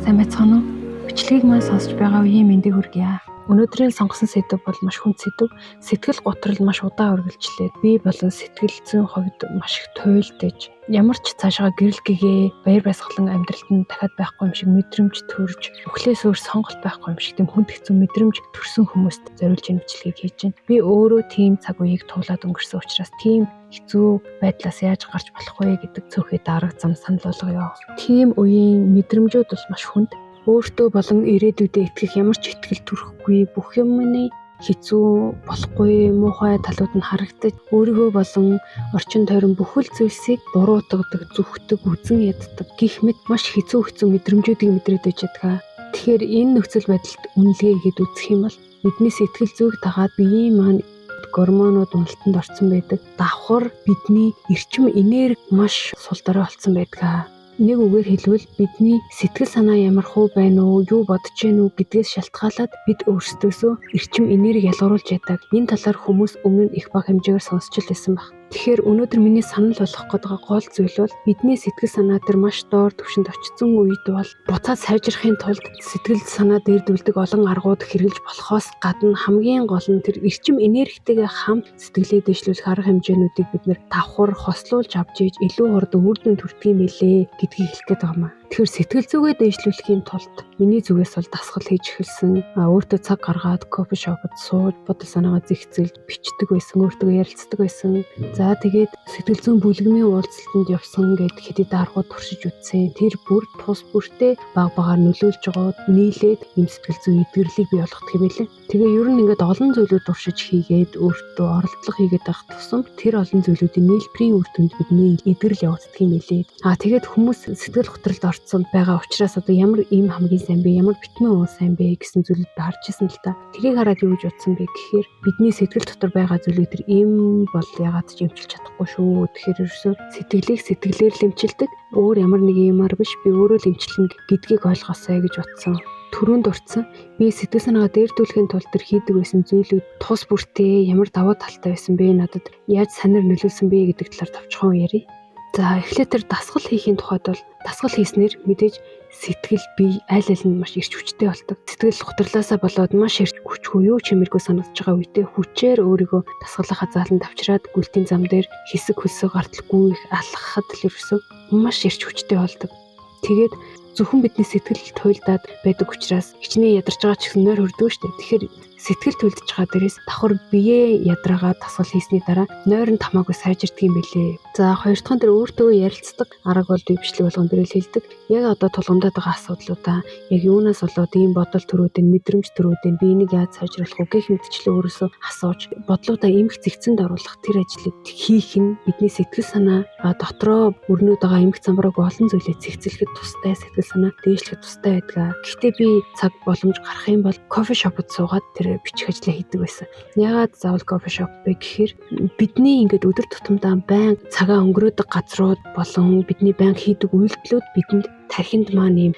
Сайн байцгаана уу? Бичлэгийг маань сонсож байгаа үеийн мэндийг хүргье. Өнөөдрийн сонгосон сэдв бол маш хүнд сэдв. Сэтгэл готрол маш удаан үргэлжлээд би болон сэтгэл зүйн хувьд маш их туйлдэж ямар ч цаашаа гэрэл гэгээ баяр баясгалан амьдралд нь дахиад байхгүй юм шиг мэдрэмж төрж өхлөөс өөр сонголт байхгүй юм шиг тийм хүнд хэцүү мэдрэмж төрсөн хүмүүст зориулж энэ бичлэгийг хийж байна. Би өөрөө тийм цаг үеийг туулаад өнгөрсөн учраас тийм хэцүү байдлаас яаж гарч болох вэ гэдэг цөөхий дарга зам санал болгоё. Тийм үеийн мэдрэмжүүд бол маш хүнд. Өөртөө болон ирээдүйдээ итгэх ямар ч итгэл төрөхгүй, бүх юмны хэцүү болохгүй, муухай талууд нь харагдаж, өөрийгөө болон орчин тойрон бүхэл зүйлсийг буруутгадаг, зүхдэг, үзэн яддаг гэх мэт маш хэцүү мэдрэмжүүдийг мэдрээд байж байгаа. Тэгэхээр энэ нөхцөл байдалд үнэлгээ хийгээд үзэх юм бол бидний сэтгэл зүйг дагаад биеийн маань гормонууд уналтанд орсон байдаг. Давхар бидний эрчим энерги маш сул дорой болсон байдаг. Нэг үгээр хэлбэл бидний сэтгэл санаа ямар хуу байна уу, юу бодож байна уу гэдгээс шалтгаалаад бид өөрсдөөсөө эрчим энерги ялгаруулж яадаг. Энэ талаар хүмүүс өмнө нь их бага хэмжээгээр сонсч л байсан баг. Тэгэхээр өнөөдөр миний санал болгох гэдэг гол зүйл бол бидний сэтгэл санаа дээр маш доор түвшинд очсон үед бол буцаад сайжрахын тулд сэтгэл санаа дээрдүүлдэг олон аргууд хэрэглэж болохоос гадна хамгийн гол нь тэр эрчим энергитэйгээ хамт сэтгэлээ дэвшлүүлэх арга хэмжээнүүдийг бид нэр давхар хослуулж авч ийж илүү хурдан үр дүн төрдөг юм билээ гэдгийг хэлэх гээд байгаа юм аа. Тэгэхээр сэтгэл зүгээ дэвшлүүлэхийн тулд миний зүгээс бол дасгал хийж эхэлсэн. Өөртөө цаг гаргаад кофе шопод сууж бодол санаагаа зэгцэлж бичдэг байсан, өөртөө ярилцдаг байсан. За тэгээд сэтгэл зүйн бүлгэмийн уулзалтанд явсан гэд хэдий даргууд туршиж үзсэн. Тэр бүр тус бүртээ баг багаар нөлөөлж байгаад нийлээд юм сэтгэл зүйн эдгэрлийг бий болгох юм билээ. Тэгээ ер нь ингээд олон зүйлүүд туршиж хийгээд өөртөө оролдлого хийгээд байх тусам тэр олон зүйлүүдийн нийлбэрийн үр дүнд бидний эдгэрэл явагддаг юм билээ. Тэгээд хүмүүс сэтгэл готролд орсон байгаа учраас одоо ямар ийм хамгийн сайн бэ, ямар битмэн уу сайн бэ гэсэн зүйлүүд харж ирсэн л та. Тэрийг хараад юу гэж утсан бэ гэхээр бидний сэтгэл дотор байгаа зүйлүүд тэр ийм бол ягаад ч эмчилж чадахгүй шүү. Тэгэхээр ерөөсөө сэтгэлийг сэтгэлээр л эмчилдэг. Өөр ямар нэг юмар биш, би өөрөө л эмчилнэ гэдгийг ойлгосоо гэж утсан. Төрөнд уртсан. Би сэтгэл санаагаа дээрдүүлэхийн тулд тэр хийдэг байсан зүйлүүд тус бүртээ ямар даваа талтай байсан бэ? Надад яаж санаар нөлөөлсөн бэ гэдэг талаар товчхон ярив. За эхлээд тэр дасгал хийхийн тухайд бол дасгал хийснээр мэдээж сэтгэл бие аль аль нь маш эрч хүчтэй болдог. Сэтгэл готрлаасаа болоод маш эрч хүчгүй юу чимэргүй санагдаж байгаа үедээ хүчээр өөрийгөө дасгалынхаа зааланд авчираад гүлтийн зам дээр хэсэг хөлсөө гарталгүй их алхахад л ерөөсөө маш эрч хүчтэй болдог. Тэгээд зөвхөн бидний сэтгэл туйлдаад байдаг учраас хичнээн ядарч байгаа ч гэсэн нойр хүрдэг шүү дээ. Тэгэхээр сэтгэл туйлдж байгаа дээрээс давхар бие ядраагаа дасгал хийсний дараа нойр нь тамаагүй сайжирдаг юм билээ. За хоёр дахь нь тэр өөртөө ярилцдаг арга бол бичлэг болгон дээрэл хэлдэг. Яг одоо тулгамдаад байгаа асуудлуудаа яг юунаас болоод ийм бодол төрөөд энэ мэдрэмж төрөөд энэ би энийг яаж сайжруулах вэ гэх мэтчлээ өөрөөсөө асууж бодлуудаа эмх зэгцэнд оруулах тэр ажлыг хийх нь бидний сэтгэл санаа дотроо өрнөд байгаа эмх замбараг олон зүйлээ зэгцэлэхэд тустай, сэтгэл санаа дээшлэхэд тустай байдаг. Гэхдээ би цаг боломж гарах юм бол кофе шопод суугаад тэр бичих ажлаа хийдэг байсан. Ягаад заавал кофе шоп бэ гэхээр бидний ингээд өдөр тутамдаа байнга цагаа өнгөрөөдөг газрууд болон бидний байнга хийдэг үйлдэлүүд бидэнд тархинд маань ийм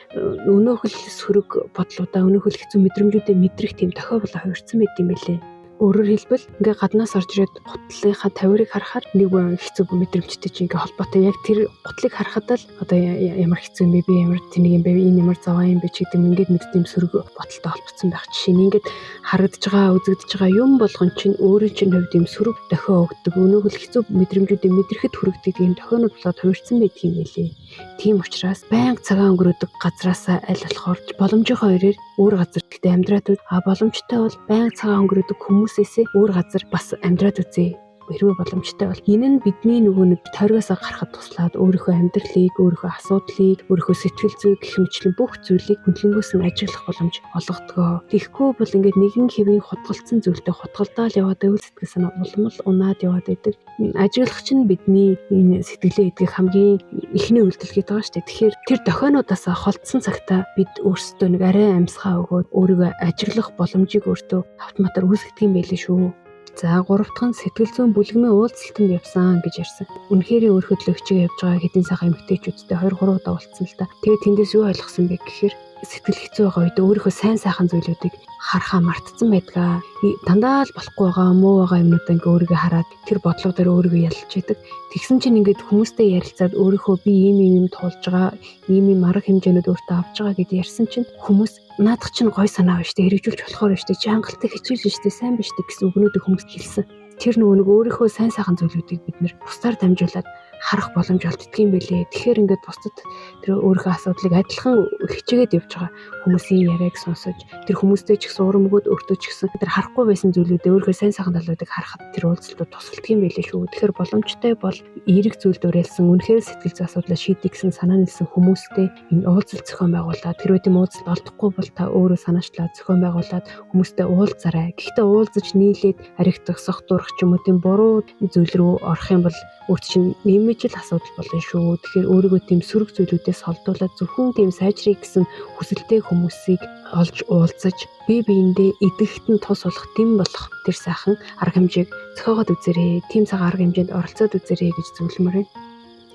өнөөхөл сөрөг бодлуудаа, өнөөхөл хэцүү мэдрэмжүүдээ мэдрэх тийм тохиолдол хувирсан байт юм билээ. Өөрөөр хэлбэл ингээ гаднаас орж ирээд гутлынхаа тавирыг харахаар нэг хэцүү мэдрэмжтэй чинь ингээ холбоотой. Яг тэр гутлыг харахад л одоо ямар хэцүү юм бэ, би ямар тэнийг юм бэ, энэ ямар заваа юм бэ ч гэдэг юм ингээд нэг тийм сөрөг бодолтой холбогдсон байх жишээ нь ингээд харагдж байгаа, үзэгдэж байгаа юм болгон чинь өөрийн чинь хувьд юм сөрөг дохио өгдөг, өнөөхөл хэцүү мэдрэмжүүдийг мэдрэхэд хүргэдэг юм дохионод болоод хувирсан байдаг юм билээ. Тийм учраас байнга цагаан өнгөрөөдөг газраасаа аль болохоор боломжийнхоо хоёроор өөр газар гэхдээ амьдраад боломжтой бол байнга цагаан өнгөрөөдөг хүмүүсээсээ өөр газар бас амьдраад үзье. Хэрвээ боломжтой бол энэ нь бидний нөгөө нэг тойргоосоо гарахад туслаад өөрийнхөө амьдралыг, өөрийнхөө асуудлыг, өөрийнхөө сэтгэл зүй гэх мэтлэн бүх зүйлийг хүндлэнгөөс нь ажиглах боломж олгодог. Тэгэхгүй бол ингээд нэгэн хэвийн хутгалцсан зүйлтэй хутгалдаал яваад байвал сэтгэл санаа улмал унаад яваад байдаг. Ажиглагч нь бидний энэ сэтгэлээ эдгэх хамгийн ихний үйлдэл гээд байгаа шүү дээ. Тэгэхээр тэр дохионоодоос холдсон цагтаа бид өөрсдөө нэг арай амьсгаа өгөөд өөрийгөө ажиглах боломжийг өөртөө автоматар үүсгэдэг юм байлээ шүү. За 3 дахь нь сэтгэл зүйн бүлгэмийн уулзалтанд явсан гэж ярьсан. Үнэхээр өөр хөдлөгчөөр явж байгаа хэдийн сайхан эмэгтэйчүүдтэй 2-3 удаа уулзсан л та. Тэгээд тэндээс юу ойлгосон бэ гэхээр сэтгэл хэцүү байгаа үед өөрийнхөө сайн сайхан зүйлүүдийг харахаа мартцсан байдгаа. Дандаа л болохгүй байгаа, муу байгаа юмнуудаа ингээ өөрийгөө хараад тэр бодлого дээр өөрийгөө ялж идэг. Тэгсэн чинь ингээд хүмүүстэй ярилцаад өөрийнхөө би ийм туулж байгаа, ийм арга хэмжээнүүд өөртөө авч байгаа гэдээ ярьсан чинь хүмүүс наадах чинь гой санаа байна штэ, хэрэгжүүлж болохоор штэ, чи хангалттай хичээлж штэ, сайн биш штэ гэсэн үгнүүдийг хүмүүс хэлсэн. Тэр нөгөө өөрийнхөө сайн сайхан зүйлүүдийг бид нэр бусдаар дамжуулаад харах боломж олддөг юм байлээ. Тэгэхээр ингээд бусдад тэр өөрийнхөө асуудлыг адилхан хичээгээд явж байгаа хүмүүсийн яриаг сонсож, тэр хүмүүстэй ч гэсэн урам өгөөд өөртөө ч гэсэн тэр харахгүй байсан зүйлүүдээ өөрийнхөө сайн сайхан талуудыг харахад тэр уулзалтууд тусалдаг юм байлээ шүү. Тэгэхээр боломжтой бол эерэг зүйлд уриалсан, үнэхээр сэтгэл зүйн асуудлаа шийдэх гэсэн санаа нийлсэн хүмүүстэй энэ уулзалт зохион байгуулаад, тэр үеийн уулзалт олдохгүй бол та өөрөө санаачлаад зохион байгуулад хүмүүстэй уулзаарай. Гэхдээ уулзаж нийлээд аригдах, согтуурах ч юм уу тийм буруу зүйл рүү орох юм бол өөрт чинь нэмэж л асуудал болно шүү. Тэгэхээр өөрийгөө тийм сөрөг зүйлүүдээс холдуулаад зөвхөн тийм сайжрыг гэсэн хүсэлтэй хүмүүсийг олж уулзаж бие биендээ идэвхт нь тус болох, дэм болох тэр сайхан арга хэмжээг зохиогоод үзээрэй. Тийм цагаан арга хэмжээнд оролцоод үзээрэй гэж зөвлөмөр байна.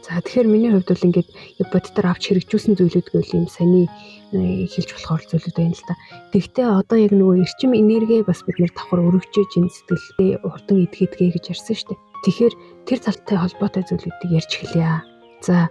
За тэгэхээр миний хувьд бол ингээд бодитоор авч хэрэгжүүлсэн зүйлүүд гэвэл юм саний хэлж болохоор зүйлүүд байна л та. Тэгвэл одоо яг нөгөө эрчим энерги бас бид нэр давхар өргөжж энэ сэтгэлдээ хурдан идэхийдгээ гэж ярьсан шүү дээ. Тэгэхээр тэр талтай холбоотой зүйлүүдийг ярьж эхлэе. За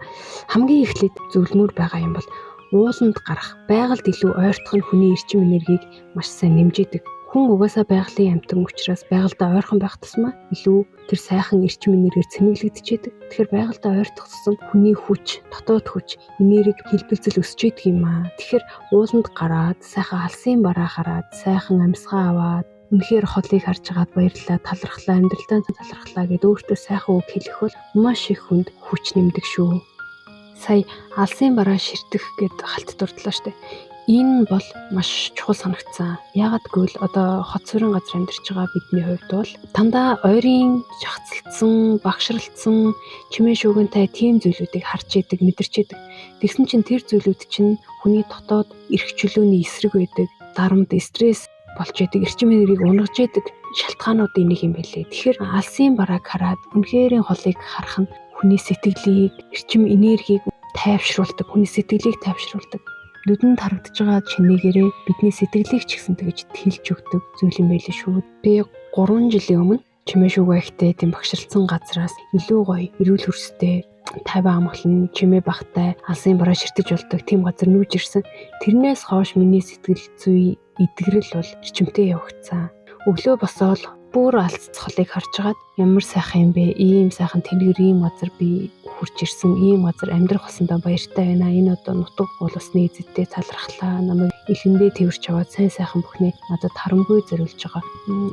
хамгийн эхлээд зөвлөмөр байгаа юм бол ууланд гарах, байгальд илүү ойртох нь хүний эрчим энергийг маш сайн нэмжээдэг. Хүн угаасаа байгалийн амьтан учраас байгальдаа ойрхон байх тусмаа илүү тэр сайхан эрчим энергээр цэмэглэгдчихэд. Тэгэхээр байгальдаа ойртох тусам хүний хүч, дотоод хүч, энерги хэлбэлзэл өсч идэг юм аа. Тэгэхээр ууланд гараад, сайхан алсын бараа хараад, сайхан амьсгаа аваад, үнэхээр холыг харж агаад баярлалаа, талархлаа, амьдралдаа талархлаа гэдээ өөртөө сайхан үг хэлэх бол маш их хүнд хүч нэмдэг шүү. Сая алсын бараа ширтэх гэд халт дурдлаа штэ. Энэ бол маш чухал санагдсан. Яагаад гэвэл одоо хот суурин газар амьдарч байгаа бидний хувьд бол дандаа ойрын жагцлцсан, багшралцсан, чимээ шүүгэнтэй тийм зүйлүүдийг харж идэг, мэдэрч идэг. Тэгсэн чинь тэр зүйлүүд чинь хүний дотоод эрх чөлөөний эсрэг байдаг, дарамт, стресс болж идэг, эрчим энергийг унгаж идэг шалтгаануудын нэг юм байлээ. Тэгэхээр алсын барааг хараад үнэхэрийн холыг харах нь хүний сэтгэлийг, эрчим энергийг тайвшруулдаг, хүний сэтгэлийг тайвшруулдаг. Нүдэнд харагдаж байгаа чинээгээрээ бидний сэтгэлийг ч гэсэн тэгж тэлж өгдөг зүйл юм байлээ шүү. Би 3 жилийн өмнө чимээ шүүгээртэй тийм багшралцсан газраас илүү гоё, эрүүл хөрстэй, тайван амгалан, чимээ багтай, алсын бараа ширтэж болдог тийм газар нүүж ирсэн. Тэрнээс хойш миний сэтгэл зүй эдгэрэл бол эрчимтэй явагдсан. Өглөө босоод бүр алццах холыг харж агаад ямар сайхан юм бэ? Ийм сайхан тэнгэр ийм газар би хурж ирсэн, ийм газар амьдрах болсондоо баяртай байна. Энэ одоо нутаг болсны эзэдтэй талархлаа. Намайг илгэндээ тэрч аваад сайн сайхан бүхний надад харамгүй зориулж байгаа.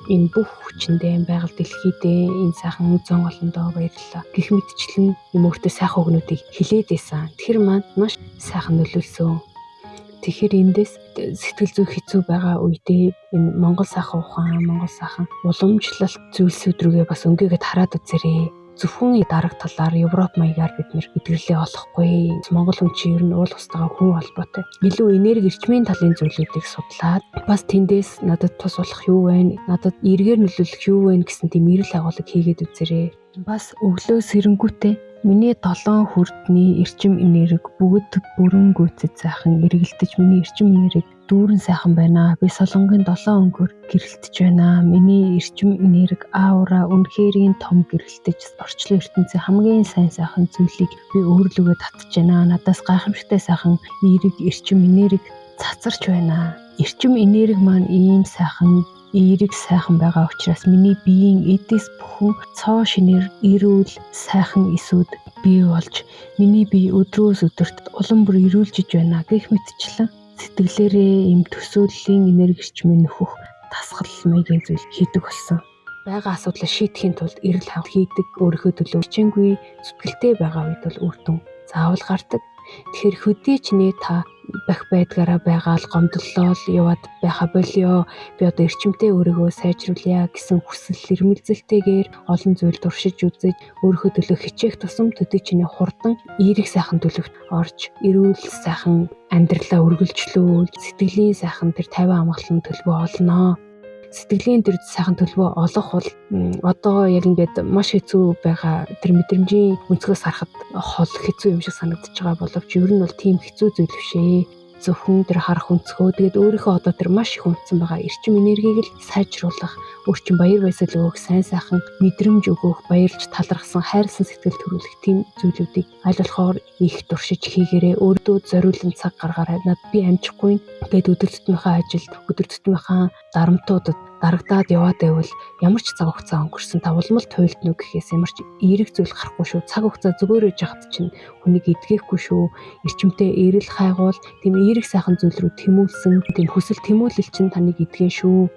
Энэ бүх хүчиндээ байгаль дэлхийдээ энэ сайхан зон олондоо баярлалаа. Гэх мэтчлэн юм өөртөө сайхан өгнүүдийг хилээд байсан. Тэр маань маш сайхан нөлөөлсөн. Тэгэхээр эндээс сэтгэл зүй хэцүү байгаа үедээ энэ Монгол сайхан ухаан, Монгол сайхан уламжлалт зүйлсүүд рүүгээ бас өнгөгээд хараад үзээрэй. Зөвхөн дараг талаар Европ маягаар бид нэр эдгэрлээ олохгүй. Монгол хүн чинь ер нь уул устгаа хүн холбоотой. Илүү энерги эрчмийн талын зүйлүүдийг судлаад бас тэндээс надад тус болох юу вэ? Надад эргээр нөлөөлөх юу вэ гэсэн тийм эрэл агуулга хийгээд үзээрэй. Бас өглөө сэрэнгүүтээ миний 7 хүрдний эрчим энерги бүгд бүрэн гүйцэд сайхан эргэлдэж, миний эрчим энерги дүүрэн сайхан байна. Би солонгийн 7 өнгөөр гэрэлтэж байна. Миний эрчим энерги аура үнэхэрийн том гэрэлтэж, орчлон ертөнцийн хамгийн сайн сайхан зүйлийг би өөрлөгөө татж байна. Надаас гайхамшигтай сайхан эерэг эрчим энерги цацарч байна. Эрчим энерги маань ийм сайхан эерэг сайхан байгаа учраас миний биеийн эдэс бүхэн цоо шинээр эрүүл сайхан эсүүд бий болж миний бие өдрөөс өдөрт улам бүр эрүүлжиж байна гэх мэтчлэн сэтгэлээрээ им төсөөллийн энерги эрчмийг нөхөх дасгал маягийн зүйл хийдэг болсон. Бага асуудлаа шийдэхин тулд эрэл хав хийдэг, өөрийнхөө төлөө хичээнгүй зүтгэлтэй байгаа үед бол үр дүн заавал гардаг. Тэгэхээр хөдий чинээ та бах байдгаараа байгаал гомдлол яваад байха болио. Би одоо эрчимтэй өөрийгөө сайжруулъя гэсэн хүсэл эрмэлзэлтэйгээр олон зүйл туршиж үзэж өөрийнхөө төлөө хичээх тусам төдий чиний хурдан эерэг сайхан төлөвт орж эрүүл сайхан амьдралаа үргэлжлүүл, сэтгэлийн сайхан тэр 50 амгалан төлбөө олноо. Сэтгэлийн тэр сайхан төлбөө олох бол одоо яг ингээд маш хэцүү байгаа тэр мэдрэмжийн өнцгөөс харахад хол хэцүү юм шиг санагдаж байгаа боловч ер нь бол тийм хэцүү зүйл бишээ. зөвхөн тэр харах өнцгөө тэгээд өөрийнхөө одоо тэр маш их унтсан байгаа эрчим энергийг л сайжруулах, өөрчн баяр баясгал өгөх, сайн сайхан мэдрэмж өгөх, баярлж талархсан, хайрлсан сэтгэл төрүүлэх тийм зүйлүүдийг аль болохоор их туршиж хийгээрээ өөртөө зориулсан цаг гаргаарай. Над би амжихгүй тэгээд өдөр тутмынхаа ажилд, өдөр тутмынхаа дарамтуудад дарагдаад яваад байвал ямар ч цаг хугацаа өнгөрсөн та улмал туйлдно гэхээс ямар ч эерэг зүйл гарахгүй шүү. Цаг хугацаа зүгээр байж хад чинь хүнийг эдгэхгүй шүү. Эрчимтэй эрэл хайгуул тийм эерэг сайхан зүйл рүү тэмүүлсэн тийм хүсэл тэмүүлэл чинь таныг эдгэн шүү.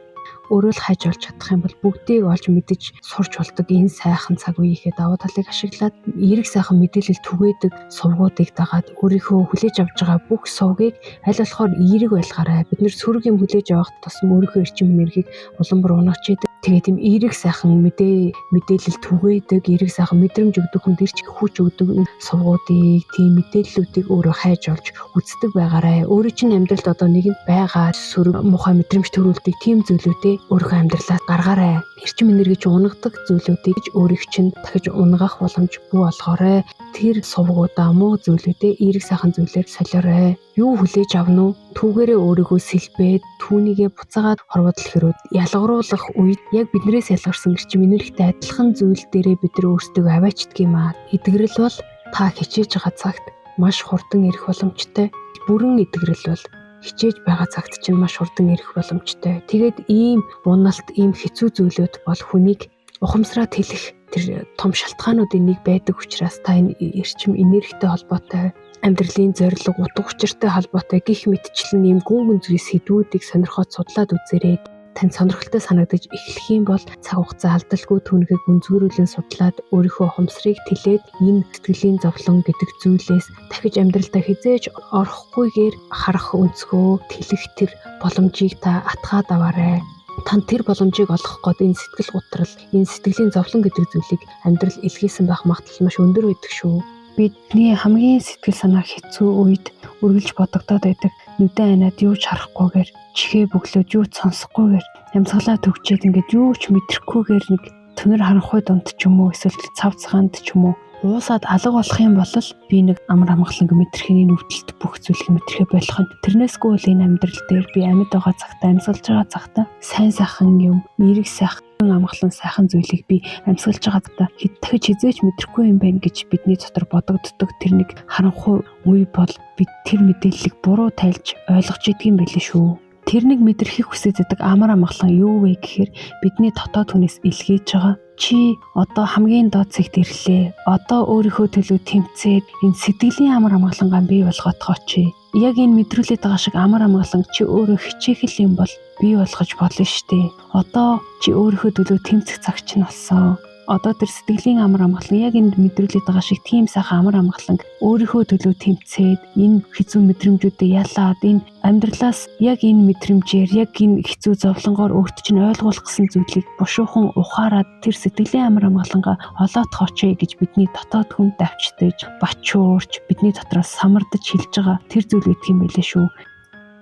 Өөрөө л хайж олж чадах юм бол бүгдийг олж мэдэж сурч болдог энэ сайхан цаг үеийнхээ давуу талыг ашиглаад эерэг сайхан мэдээлэл түгээдэг сувгуудыг дагаад өөрийнхөө хүлээж авч байгаа бүх сувгийг аль болохоор эерэг байлгаарай. Бид нэр сөрөг юм хүлээж авах тусам өөрийнхөө эрчим энергийг улам бүр унаач идэг. Тэгээд тийм эерэг сайхан мэдээлэл түгээдэг, эерэг сайхан мэдрэмж өгдөг хүн дэр ч хүч өгдөг энэ сувгуудыг, тийм мэдээллүүдийг өөрөө хайж олж үздэг байгаарай. Өөрөө чинь амьдралд одоо нэгэнт байгаа сөрөг муухай мэдрэмж төрүүлдэг тийм зүйлүүдээ өөрийнхөө амьдралаас гаргаарай. Эрчим энерги гэж унагадаг зүйлүүдийг өөрийг чинь дахиж унгах боломж бүү болгоорой. Тэр сувгуудаа муу зүйлүүдээ эерэг сайхан зүйлээр солиорой. Юу хүлээж авна уу? Түүгээрээ өөрийгөө сэлбээд түүнийгээ буцаагаад хорвоодлох хэрүүд ялгаруулах үед яг биднээс ялгарсан эрчим энергитэй адилхан зүйл дээрээ бид нар өөрсдөө аваачдаг юм аа. Эдгэрэл бол та хичээж байгаа цагт маш хурдан ирэх боломжтой. Бүрэн эдгэрэл бол хичээж байгаа цагт чинь маш хурдан ирэх боломжтой. Тэгээд ийм уналт, ийм хэцүү зүйлүүд бол хүнийг ухамсараа тэлэх тэр том шалтгаануудын нэг байдаг учраас та энэ эрчим энергитэй холбоотой амьдралын зорилго, утга учиртай холбоотой гих мэтчлэн ийм гүн зүй сэдвүүдийг сонирхоод судлаад үзээрэй. Танд сонирхолтой санагдаж эхлэх юм бол цаг хугацаа алдалгүй түүнийхээ гүнзгийрүүлэн судлаад өөрийнхөө ухамсарыг тэлээд энэ сэтгэлийн зовлон гэдэг зүйлээс дахиж амьдралдаа хизээж орохгүйгээр харах өнцгөө тэлэх тэр боломжийг та атгаад аваарай. Танд тэр боломжийг олох гээд энэ сэтгэл готрал, энэ сэтгэлийн зовлон гэдэг зүйлийг амьдрал илгээсэн байх магадлал маш өндөр байдаг шүү. Бидний хамгийн сэтгэл санаа хэцүү үед үргэлж бодогдоод байдаг нүдэн айнаад юу ч харахгүйгээр, чихээ бөглөөд юу ч сонсохгүйгээр, амьсгалаа төгчээд ингээд юу ч мэдрэхгүйгээр нэг төнөр харанхуй дунд ч юм уу эсвэл цав цагаанд ч юм уу уусаад алга болох юм бол би нэг амар амгаланг мэдрэхний нүвдэлт бүх зүйлийг мэдрэхэ болох нь. Тэрнээсгүй бол энэ амьдрал дээр би амьд байгаа цагтаа, амьсгалж байгаа цагтаа сайн сайхан юм, эерэг сайхан амгалан сайхан зүйлийг би амьсгалж байгаадаа дахиж хизээч мэдрэхгүй юм байна гэж бидний дотор бодогддог тэр нэг харанхуй үе бол бид тэр мэдээллийг буруу тайлж ойлгож идэг юм билээ шүү. Тэр нэг мэдрэхийг хүсэж байдаг амар амгалан юу вэ гэхээр бидний дотоод хүнээс илгээж байгаа чи одоо хамгийн доод зэгт ирлээ. Одоо өөрийнхөө төлөө тэмцээд энэ сэтгэлийн амар амгалангаа бий болгоотгоо чи. Яг энэ мэдрүүлээд байгаа шиг амар амгалан чи өөрөө хичээх юм бол бий болгож болно штэ. Одоо чи өөрийнхөө төлөө тэмцэх цаг чинь болсон. Одоо тэр сэтгэлийн амар амгалан яг энд мэдрүүлээд байгаа шиг тийм сайхан амар амгалан өөрийнхөө төлөө тэмцээд энэ хэцүү мэдрэмжүүдэд ялаад энэ амьдралаас яг энэ мэдрэмжээр яг энэ хэцүү зовлонгоор өөрт чинь ойлгуулах гэсэн зүйлийг бушуухан ухаарад тэр сэтгэлийн амар амгалангаа олоод хоочээ гэж бидний дотоод хүн давчдаж, бачуурч бидний дотроос самардаж хэлж байгаа тэр зүйл үүдх юм байлээ шүү.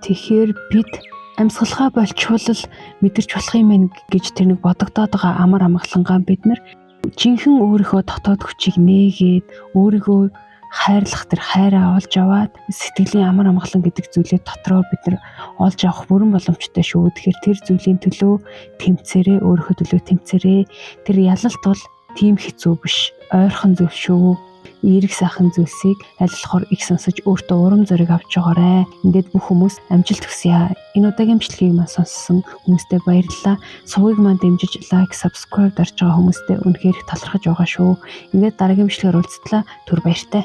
Тэгэхээр бид амьсгалахаа болчвол мэдэрч болох юм байна гэж тэр нэг бодогдоод байгаа амар амгалангаа бид нар жинхэнэ өөрийнхөө дотоод хүчийг нээгээд өөрийгөө хайрлах тэр хайраа олж аваад сэтгэлийн амар амгалан гэдэг зүйлээ дотроо бид нар олж авах бүрэн боломжтой шүү. Тэгэхээр тэр зүйлийн төлөө тэмцээрээ, өөрийнхөө төлөө тэмцээрээ. Тэр ялалт бол тийм хэцүү биш, ойрхон зүйл шүү. Эерэг сайхан зүйлсийг аль болохоор их сонсож өөртөө урам зориг авч байгаарай. Ингээд бүх хүмүүс амжилт хүсье. Энэ удаагийн бичлэгийг маань сонссон хүмүүстээ баярлалаа. Сувгийг маань дэмжиж лайк, subscribe дарж байгаа хүмүүстээ үнэхээр их талархаж байгаа шүү. Ингээд дараагийн бичлэгээр уулзтлаа. Түр баяртай.